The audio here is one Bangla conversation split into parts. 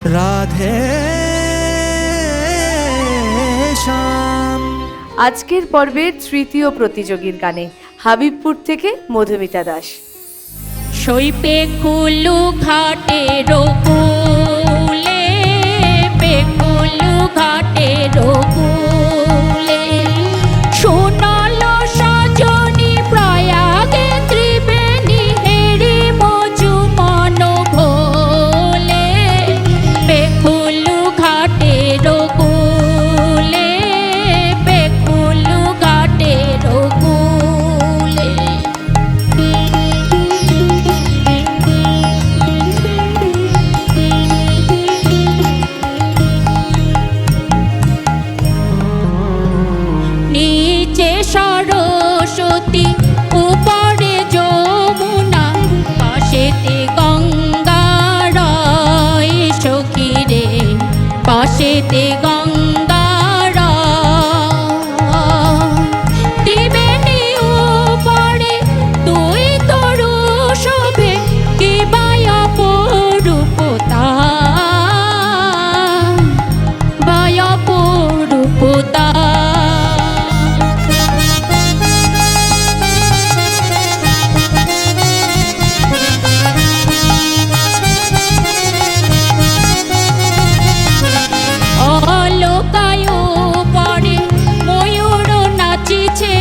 রাধে শ্যাম। আজকের পর্বের তৃতীয় প্রতিযোগীর গানে হাবিবপুর থেকে মধুমিতা দাস। সইপে কুলু ঘাটের কূলে, পেকুলু ঘাটের কূলে, সোনাল সজনী প্রয়াগে ত্রিবেণী হেরি মজু মন ভোলে, পেকুলু ঘাটের কূলে, পেকুলু ঘাটের কূলে। নিচে সরস্বতী, উপরে যমুনা, পাশেতে গঙ্গা রয় সখী রে, পাশেতে গঙ্গা রয়। ত্রিবেণী উপরে দুই তরু শোভে, কি বায় অপরূপতা, বায় অপরূপতা। অলোকায় পরে ময়ূর নাচিছে,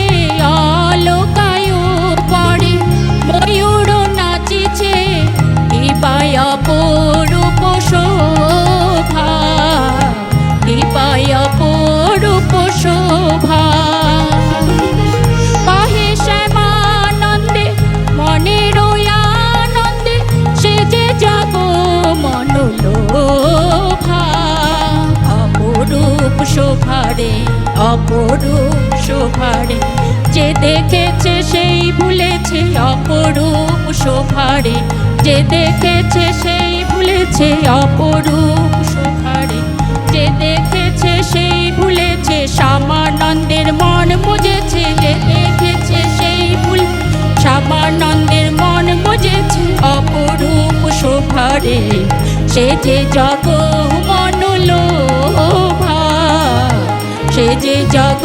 অলোকায় পরে ময়ূর নাচিছে, ইবায় অপরূপ শোভা, ইবায় অপরূপ শোভা। পাহে শ্যামানন্দে মনের আনন্দে, সে যে জাগ মনোলোভা, অপরূপ শোভারে, অপরূপ শোভারে, যে দেখেছে সেই ভুলেছে, অপরূপ শোভারে, যে দেখেছে সেই ভুলেছে, অপরূপ শোভারে, যে দেখেছে সেই ভুলেছে, শ্যামানন্দের মন বুঝেছে, যে দেখেছে সেই ভুল, শ্যামানন্দের মন বুঝেছে, অপরূপ শোভারে, সে যে জগ মনোলোভা, সে যে জগ